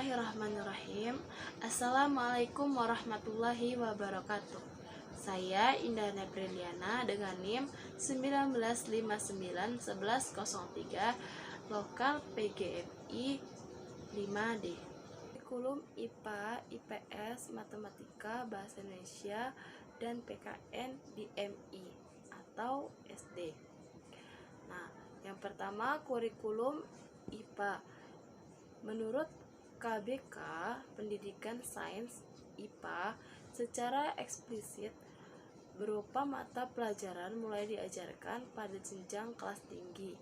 Bismillahirrahmanirrahim. Assalamualaikum warahmatullahi wabarakatuh. Saya Indah Nebriliana dengan NIM 19591103 lokal PGMI 5D. Kurikulum IPA, IPS, Matematika, Bahasa Indonesia, dan PKN di MI atau SD. Nah, yang pertama kurikulum IPA. Menurut KBK Pendidikan Sains IPA secara eksplisit berupa mata pelajaran mulai diajarkan pada jenjang kelas tinggi.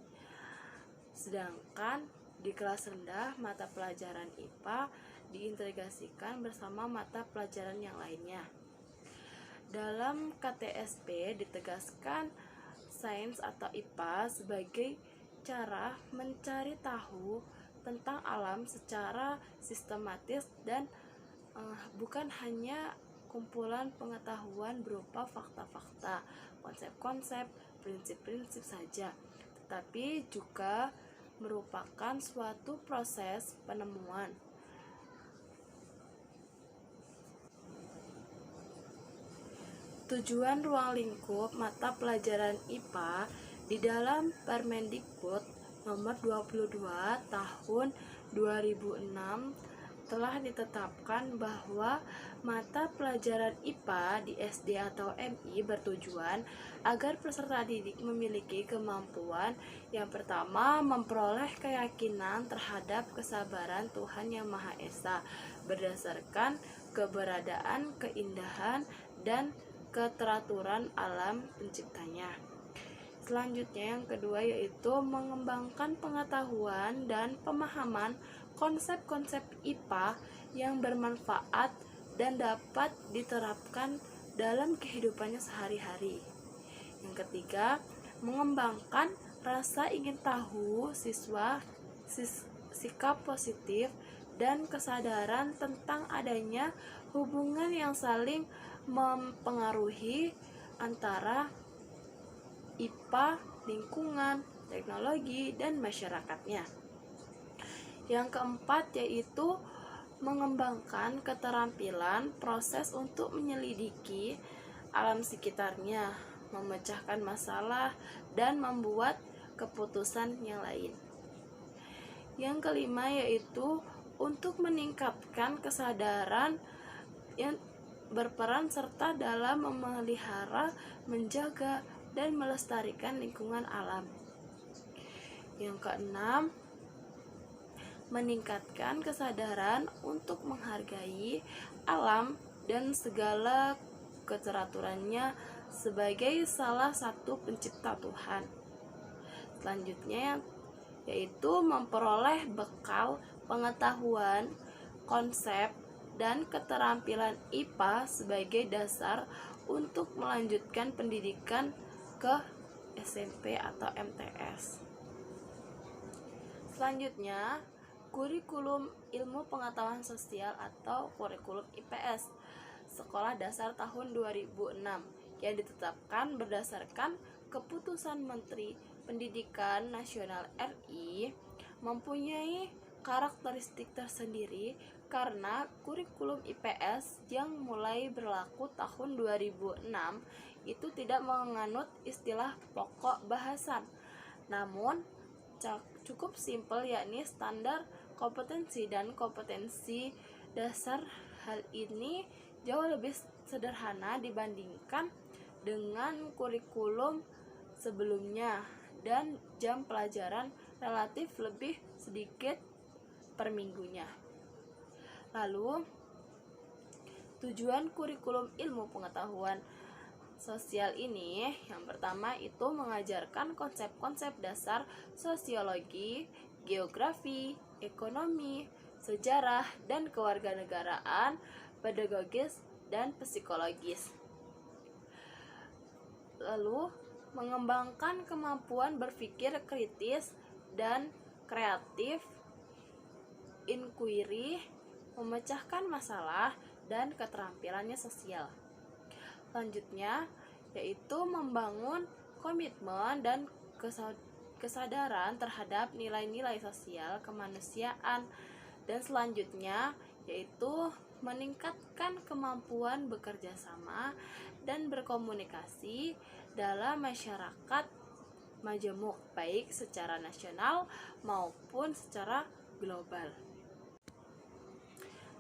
Sedangkan di kelas rendah mata pelajaran IPA diintegrasikan bersama mata pelajaran yang lainnya. Dalam KTSP ditegaskan sains atau IPA sebagai cara mencari tahu tentang alam secara sistematis dan bukan hanya kumpulan pengetahuan berupa fakta-fakta, konsep-konsep, prinsip-prinsip saja, tetapi juga merupakan suatu proses penemuan. Tujuan ruang lingkup mata pelajaran IPA di dalam Permendikbud Nomor 22 Tahun 2006 telah ditetapkan bahwa mata pelajaran IPA di SD atau MI bertujuan agar peserta didik memiliki kemampuan yang pertama memperoleh keyakinan terhadap kesabaran Tuhan Yang Maha Esa berdasarkan keberadaan, keindahan, dan keteraturan alam penciptanya. Selanjutnya yang kedua yaitu mengembangkan pengetahuan dan pemahaman konsep-konsep IPA yang bermanfaat dan dapat diterapkan dalam kehidupannya sehari-hari. Yang ketiga, mengembangkan rasa ingin tahu siswa, sikap positif dan kesadaran tentang adanya hubungan yang saling mempengaruhi antara IPA, lingkungan, teknologi, dan masyarakatnya. Yang keempat yaitu mengembangkan keterampilan proses untuk menyelidiki alam sekitarnya, memecahkan masalah, dan membuat keputusan yang lain. Yang kelima yaitu untuk meningkatkan kesadaran yang berperan serta dalam memelihara, menjaga, dan melestarikan lingkungan alam. Yang keenam, meningkatkan kesadaran untuk menghargai alam dan segala keteraturannya sebagai salah satu pencipta Tuhan. Selanjutnya yaitu memperoleh bekal pengetahuan, konsep, dan keterampilan IPA sebagai dasar untuk melanjutkan pendidikan ke SMP atau MTS. Selanjutnya, kurikulum ilmu pengetahuan sosial atau kurikulum IPS Sekolah Dasar tahun 2006 yang ditetapkan berdasarkan keputusan Menteri Pendidikan Nasional RI mempunyai karakteristik tersendiri karena kurikulum IPS yang mulai berlaku tahun 2006 itu tidak menganut istilah pokok bahasan, namun cukup simpel yakni standar kompetensi dan kompetensi dasar. Hal ini jauh lebih sederhana dibandingkan dengan kurikulum sebelumnya dan jam pelajaran relatif lebih sedikit per minggunya. Lalu, tujuan kurikulum ilmu pengetahuan sosial ini yang pertama itu mengajarkan konsep-konsep dasar sosiologi, geografi, ekonomi, sejarah, dan kewarganegaraan, pedagogis, dan psikologis. Lalu, mengembangkan kemampuan berpikir kritis dan kreatif, inquiry, memecahkan masalah, dan keterampilannya sosial. Selanjutnya, yaitu membangun komitmen dan kesadaran terhadap nilai-nilai sosial kemanusiaan Dan selanjutnya yaitu meningkatkan kemampuan bekerja sama dan berkomunikasi dalam masyarakat majemuk, baik secara nasional maupun secara global.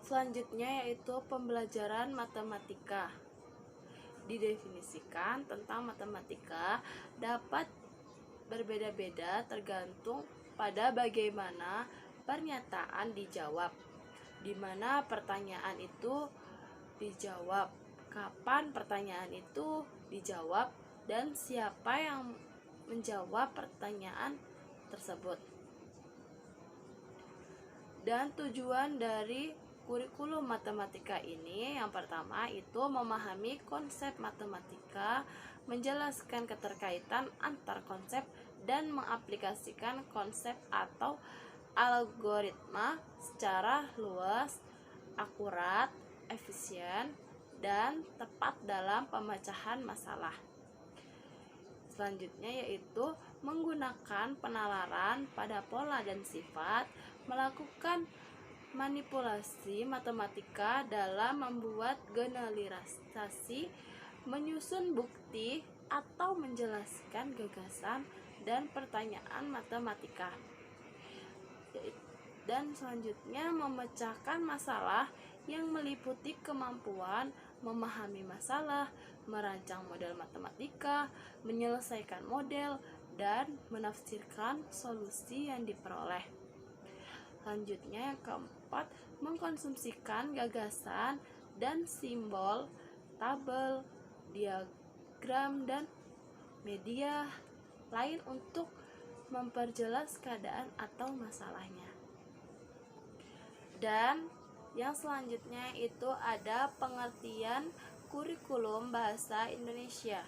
Selanjutnya yaitu pembelajaran matematika. Didefinisikan tentang matematika dapat berbeda-beda tergantung pada bagaimana pernyataan dijawab, di mana pertanyaan itu dijawab, kapan pertanyaan itu dijawab, dan siapa yang menjawab pertanyaan tersebut. Dan tujuan dari kurikulum matematika ini yang pertama itu memahami konsep matematika, menjelaskan keterkaitan antar konsep, dan mengaplikasikan konsep atau algoritma secara luas, akurat, efisien, dan tepat dalam pemecahan masalah. Selanjutnya yaitu menggunakan penalaran pada pola dan sifat, melakukan manipulasi matematika dalam membuat generalisasi, menyusun bukti, atau menjelaskan gagasan dan pertanyaan matematika. Dan selanjutnya memecahkan masalah yang meliputi kemampuan memahami masalah, merancang model matematika, menyelesaikan model, dan menafsirkan solusi yang diperoleh. Selanjutnya yang keempat, mengkonsumsikan gagasan dan simbol, tabel, diagram, dan media lain untuk memperjelas keadaan atau masalahnya. Dan yang selanjutnya itu ada pengertian kurikulum bahasa Indonesia.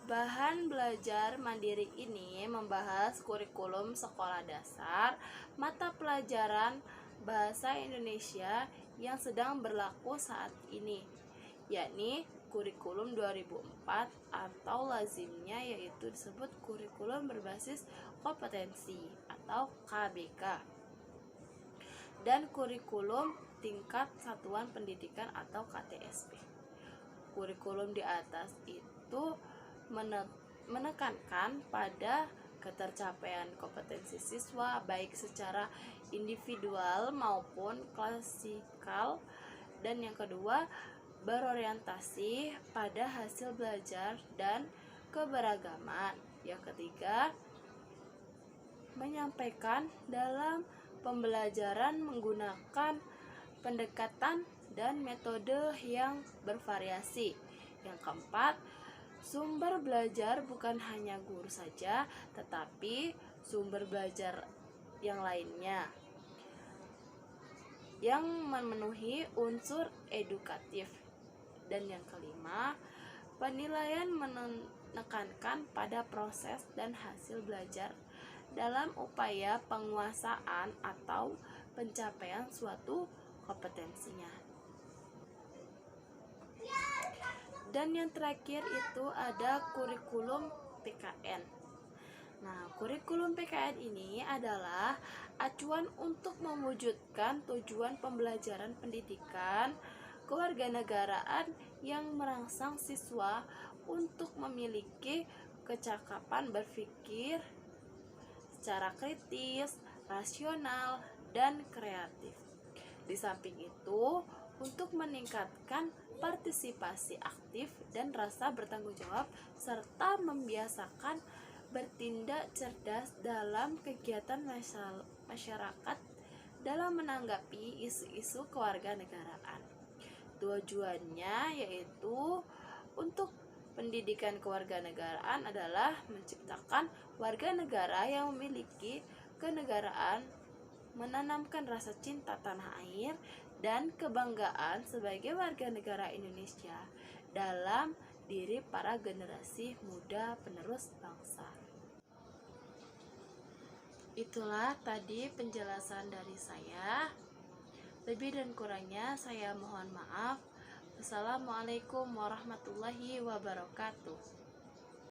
Bahan belajar mandiri ini membahas kurikulum sekolah dasar, mata pelajaran bahasa Indonesia yang sedang berlaku saat ini, yakni kurikulum 2004 atau lazimnya yaitu disebut kurikulum berbasis kompetensi atau KBK. Dan kurikulum tingkat satuan pendidikan atau KTSP. Kurikulum di atas itu menekankan pada ketercapaian kompetensi siswa baik secara individual maupun klasikal, dan yang kedua berorientasi pada hasil belajar dan keberagaman. Yang ketiga menyampaikan dalam pembelajaran menggunakan pendekatan dan metode yang bervariasi. Yang keempat, sumber belajar bukan hanya guru saja, tetapi sumber belajar yang lainnya yang memenuhi unsur edukatif. Dan yang kelima, penilaian menekankan pada proses dan hasil belajar dalam upaya penguasaan atau pencapaian suatu kompetensinya. Dan yang terakhir itu ada kurikulum PKN. Nah, kurikulum PKN ini adalah acuan untuk mewujudkan tujuan pembelajaran pendidikan kewarganegaraan yang merangsang siswa untuk memiliki kecakapan berpikir secara kritis, rasional, dan kreatif. Di samping itu, untuk meningkatkan partisipasi aktif dan rasa bertanggung jawab, serta membiasakan bertindak cerdas dalam kegiatan masyarakat dalam menanggapi isu-isu kewarganegaraan. Tujuannya yaitu untuk pendidikan kewarganegaraan adalah menciptakan warga negara yang memiliki kenegaraan, menanamkan rasa cinta tanah air dan kebanggaan sebagai warga negara Indonesia dalam diri para generasi muda penerus bangsa. Itulah tadi penjelasan dari saya. Lebih dan kurangnya saya mohon maaf. Assalamualaikum warahmatullahi wabarakatuh.